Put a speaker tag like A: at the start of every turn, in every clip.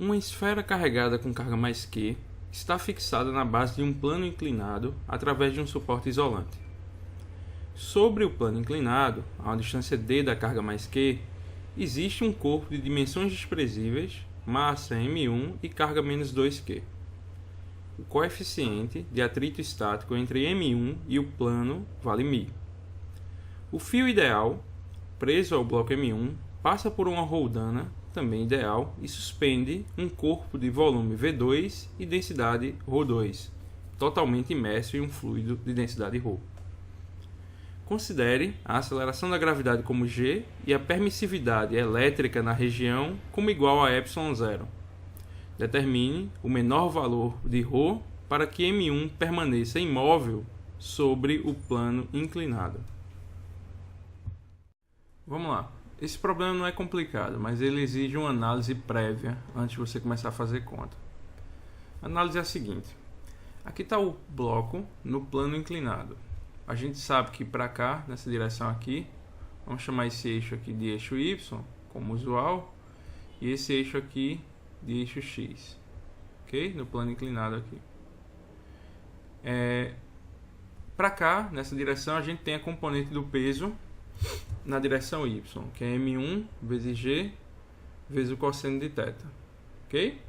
A: Uma esfera carregada com carga mais Q está fixada na base de um plano inclinado através de um suporte isolante. Sobre o plano inclinado, a uma distância d da carga mais Q, existe um corpo de dimensões desprezíveis, massa m1 e carga menos 2Q. O coeficiente de atrito estático entre m1 e o plano vale μ. O fio ideal, preso ao bloco m1, passa por uma roldana, também ideal, e suspende um corpo de volume V2 e densidade ρ2, totalmente imerso em um fluido de densidade ρ. Considere a aceleração da gravidade como g e a permissividade elétrica na região como igual a ε0. Determine o menor valor de ρ para que m1 permaneça imóvel sobre o plano inclinado. Vamos lá. Esse problema não é complicado, mas ele exige uma análise prévia antes de você começar a fazer conta. A análise é a seguinte. Aqui está o bloco no plano inclinado. A gente sabe que para cá, nessa direção aqui, vamos chamar esse eixo aqui de eixo Y, como usual, e esse eixo aqui de eixo X. Ok? No plano inclinado aqui. Para cá, nessa direção, a gente tem a componente do peso na direção y, que é m1 vezes g vezes o cosseno de θ. Ok?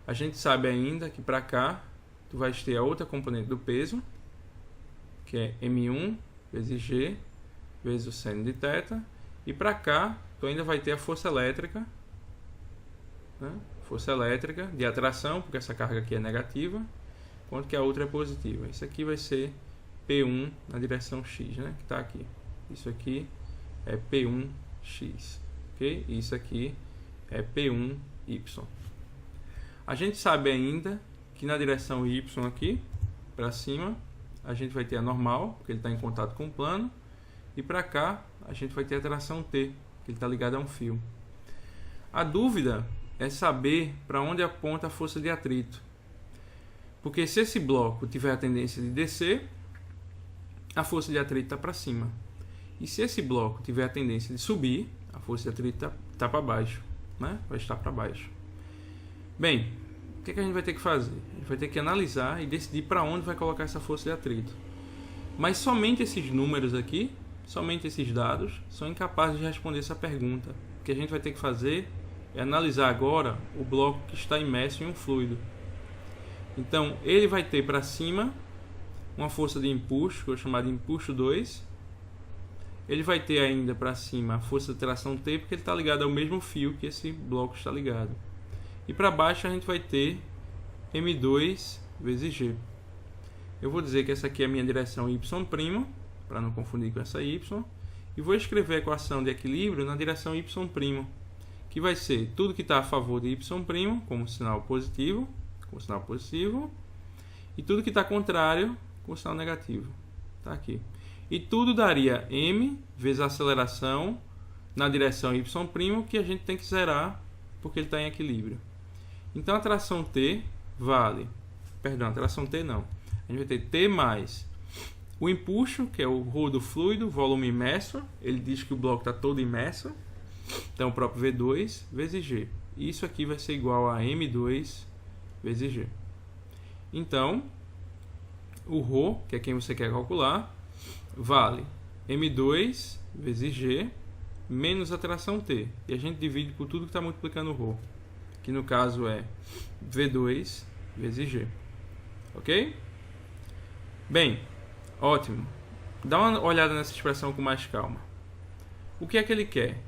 A: A gente sabe ainda que para cá tu vais ter a outra componente do peso, que é m1 vezes g vezes o seno de θ, e para cá tu ainda vai ter a força elétrica, né? Força elétrica de atração, porque essa carga aqui é negativa, enquanto que a outra é positiva. Isso aqui vai ser P1 na direção x, né? Que está aqui. Isso aqui é P1x, ok? E isso aqui é P1y. A gente sabe ainda que na direção y aqui, para cima, a gente vai ter a normal, porque ele está em contato com o plano, e para cá a gente vai ter a tração T, que ele está ligado a um fio. A dúvida é saber para onde aponta a força de atrito, porque se esse bloco tiver a tendência de descer, a força de atrito está para cima. E se esse bloco tiver a tendência de subir, a força de atrito está para baixo, né? Vai estar para baixo. Bem, o que a gente vai ter que fazer? A gente vai ter que analisar e decidir para onde vai colocar essa força de atrito. Mas somente esses números aqui, somente esses dados, são incapazes de responder essa pergunta. O que a gente vai ter que fazer é analisar agora o bloco que está imerso em um fluido. Então, ele vai ter para cima uma força de empuxo, que eu vou chamar de empuxo 2. Ele vai ter ainda para cima a força de tração T, porque ele está ligado ao mesmo fio que esse bloco está ligado. E para baixo a gente vai ter M2 vezes G. Eu vou dizer que essa aqui é a minha direção Y', para não confundir com essa Y. E vou escrever a equação de equilíbrio na direção Y', que vai ser tudo que está a favor de Y', como sinal positivo, e tudo que está contrário, com sinal negativo. Está aqui. E tudo daria m vezes a aceleração na direção y', que a gente tem que zerar porque ele está em equilíbrio. Então a tração T vale, perdão, a tração T não. A gente vai ter T mais o empuxo, que é o ρ do fluido, volume imerso. Ele diz que o bloco está todo imerso. Então o próprio V2 vezes G. E isso aqui vai ser igual a M2 vezes G. Então, o ρ, que é quem você quer calcular, vale M2 vezes G menos a tração T. E a gente divide por tudo que está multiplicando o ρ, que no caso é V2 vezes G. Ok? Bem, ótimo. Dá uma olhada nessa expressão com mais calma. O que é que ele quer?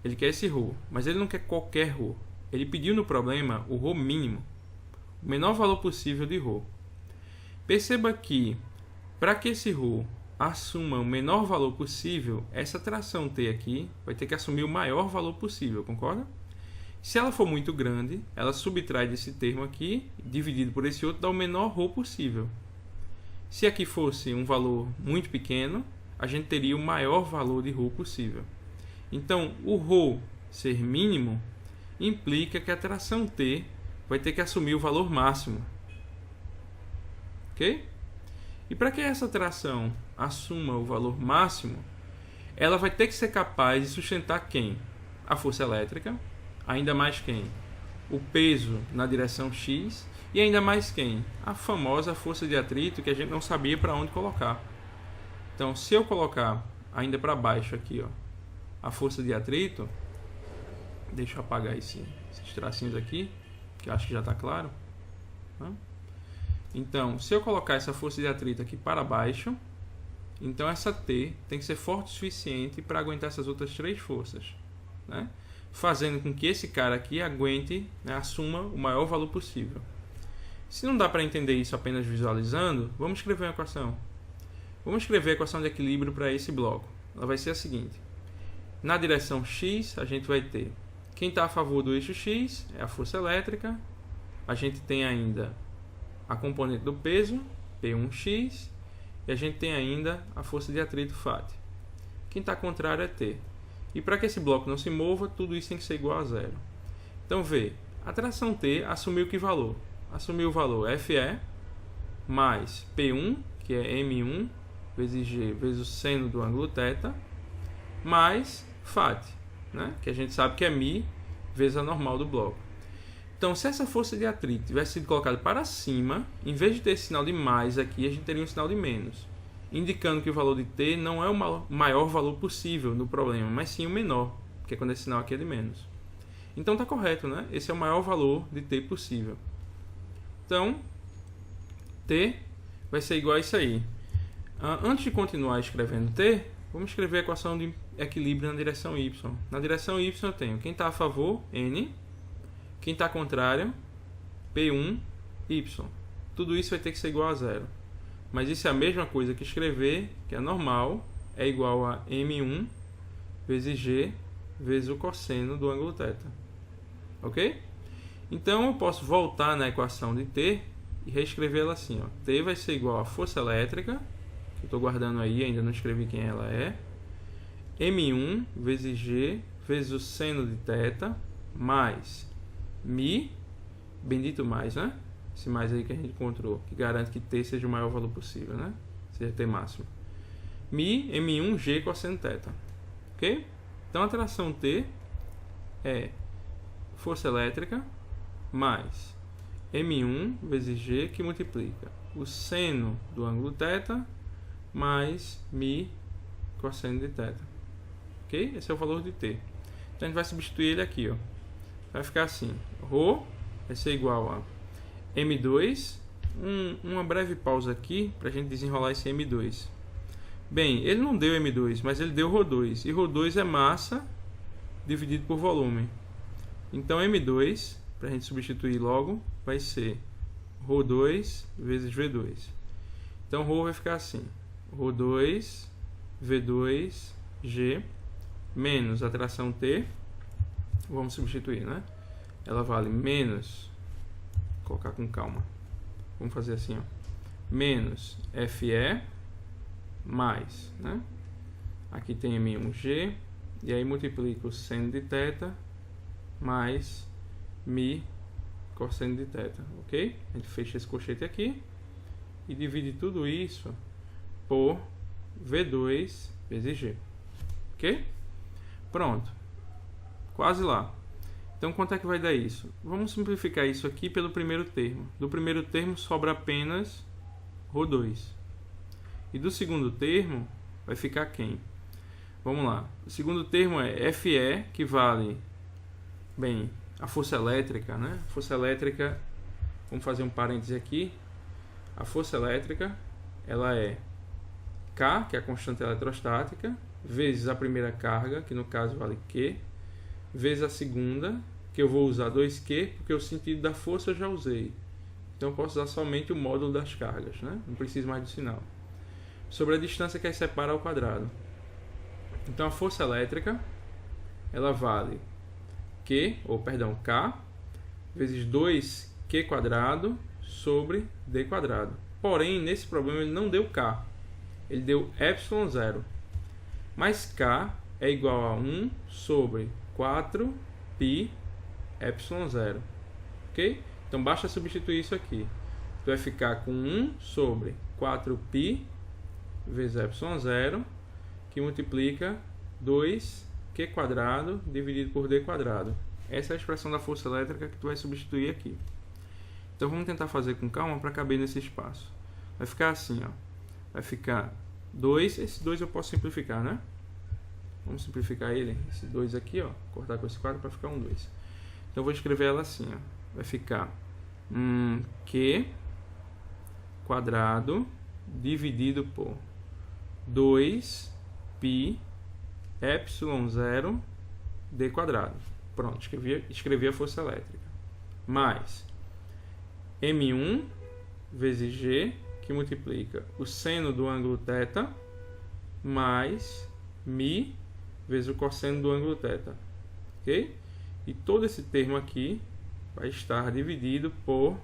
A: Ele quer esse ρ, mas ele não quer qualquer ρ. Ele pediu no problema o ρ mínimo, o menor valor possível de ρ. Perceba que, para que esse ρ assuma o menor valor possível, essa tração T aqui vai ter que assumir o maior valor possível, concorda? Se ela for muito grande, ela subtrai desse termo aqui, dividido por esse outro, dá o menor ρ possível. Se aqui fosse um valor muito pequeno, a gente teria o maior valor de ρ possível. Então, o ρ ser mínimo implica que a tração T vai ter que assumir o valor máximo. Ok? E para que essa tração assuma o valor máximo, ela vai ter que ser capaz de sustentar quem? A força elétrica, ainda mais quem? o peso na direção X e ainda mais quem? A famosa força de atrito que a gente não sabia para onde colocar. Então, se eu colocar ainda para baixo aqui, ó, a força de atrito, deixa eu apagar esses tracinhos aqui, que eu acho que já está claro. Então, se eu colocar essa força de atrito aqui para baixo, então essa T tem que ser forte o suficiente para aguentar essas outras três forças, né? Fazendo com que esse cara aqui aguente, né, assuma o maior valor possível. Se não dá para entender isso apenas visualizando, vamos escrever uma equação. Vamos escrever a equação de equilíbrio para esse bloco. Ela vai ser a seguinte. Na direção X, a gente vai ter quem está a favor do eixo X é a força elétrica. A gente tem ainda a componente do peso, P1x, e a gente tem ainda a força de atrito FAT. Quem está contrário é T. E para que esse bloco não se mova, tudo isso tem que ser igual a zero. Então, vê, a tração T assumiu que valor? Assumiu o valor FE mais P1, que é M1, vezes G, vezes o seno do ângulo θ, mais FAT, né? Que a gente sabe que é μ vezes a normal do bloco. Então, se essa força de atrito tivesse sido colocada para cima, em vez de ter esse sinal de mais aqui, a gente teria um sinal de menos, indicando que o valor de T não é o maior valor possível no problema, mas sim o menor, que é quando esse sinal aqui é de menos. Então está correto, né? Esse é o maior valor de T possível. Então, T vai ser igual a isso aí. Antes de continuar escrevendo T, vamos escrever a equação de equilíbrio na direção Y. Na direção Y eu tenho quem está a favor, N, quem está contrário, P1, Y. Tudo isso vai ter que ser igual a zero. Mas isso é a mesma coisa que escrever que a normal é igual a M1 vezes G vezes o cosseno do ângulo θ. Ok? Então eu posso voltar na equação de T e reescrevê-la assim. Ó. T vai ser igual a força elétrica, que eu estou guardando aí, ainda não escrevi quem ela é, M1 vezes G vezes o seno de θ mais μ, bendito mais, né? Esse mais aí que a gente encontrou, que garante que T seja o maior valor possível, né? Seja T máximo. μ, M1G cosseno θ. Ok? Então a tração T é força elétrica mais M1 vezes G, que multiplica o seno do ângulo θ mais μ cosseno de θ. Ok? Esse é o valor de T. Então a gente vai substituir ele aqui, ó. Vai ficar assim, ρ vai ser igual a M2, uma breve pausa aqui para a gente desenrolar esse M2. Bem, ele não deu M2, mas ele deu ρ2, e ρ2 é massa dividido por volume. Então M2, para a gente substituir logo, vai ser ρ2 vezes V2. Então ρ vai ficar assim, ρ2, V2, G, menos a tração T, vamos substituir, né? Ela vale menos, vou colocar com calma, vamos fazer assim, ó, menos FE mais, né? Aqui tem M1G, e aí multiplica o seno de θ mais μ cosseno de θ, ok? A gente fecha esse colchete aqui e divide tudo isso por V2 vezes G, ok? Pronto, quase lá. Então quanto é que vai dar isso? Vamos simplificar isso aqui pelo primeiro termo. Do primeiro termo sobra apenas ρ2. E do segundo termo vai ficar quem? Vamos lá. O segundo termo é FE, que vale, bem, a força elétrica, né? A força elétrica, vamos fazer um parêntese aqui. A força elétrica, ela é K, que é a constante eletrostática, vezes a primeira carga, que no caso vale Q, vezes a segunda, que eu vou usar 2Q, porque o sentido da força eu já usei. Então eu posso usar somente o módulo das cargas, né? Não preciso mais do sinal. Sobre a distância que as separa ao quadrado. Então a força elétrica, ela vale K, vezes 2Q quadrado sobre D quadrado. Porém, nesse problema ele não deu K, ele deu ε0. Mas K é igual a 1 sobre 4π ε0. Ok? Então basta substituir isso aqui. Tu vai ficar com 1 sobre 4π vezes ε0, que multiplica 2Q quadrado dividido por D quadrado. Essa é a expressão da força elétrica que tu vai substituir aqui. Então vamos tentar fazer com calma para caber nesse espaço. Vai ficar assim, ó. Vai ficar 2, esse 2 eu posso simplificar, né? Vamos simplificar ele, esse 2 aqui, ó, cortar com esse 4 para ficar um 2. Então eu vou escrever ela assim, ó. Vai ficar Q quadrado dividido por 2π epsilon 0 d quadrado. Pronto, escrevi a força elétrica. Mais M1 vezes G, que multiplica o seno do ângulo θ, mais μ vezes o cosseno do ângulo θ. Ok? E todo esse termo aqui vai estar dividido por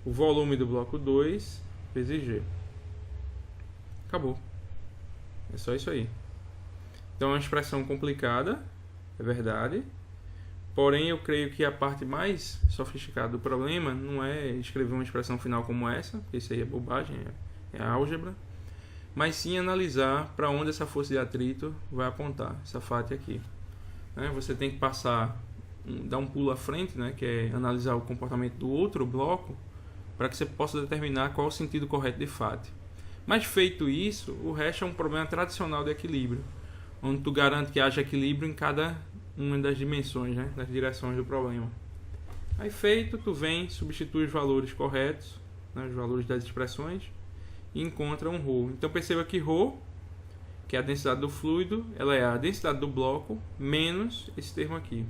A: o volume do bloco 2 vezes G. Acabou. É só isso aí. Então é uma expressão complicada, é verdade. Porém, eu creio que a parte mais sofisticada do problema não é escrever uma expressão final como essa, porque isso aí é bobagem, é álgebra, mas sim analisar para onde essa força de atrito vai apontar, essa faixa aqui. Você tem que dar um pulo à frente, que é analisar o comportamento do outro bloco, para que você possa determinar qual é o sentido correto de faixa. Mas feito isso, o resto é um problema tradicional de equilíbrio, onde tu garante que haja equilíbrio em cada uma das dimensões, das direções do problema. Aí feito, tu vem, substitui os valores corretos, os valores das expressões, e encontra um ρ. Então perceba que ρ, que é a densidade do fluido, ela é a densidade do bloco menos esse termo aqui.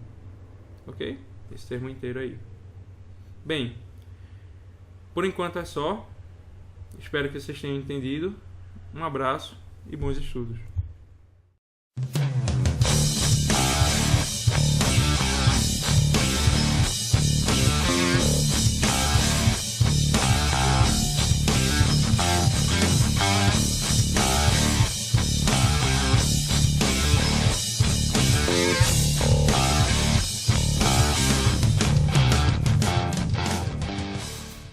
A: Ok? Esse termo inteiro aí. Bem, por enquanto é só. Espero que vocês tenham entendido. Um abraço e bons estudos.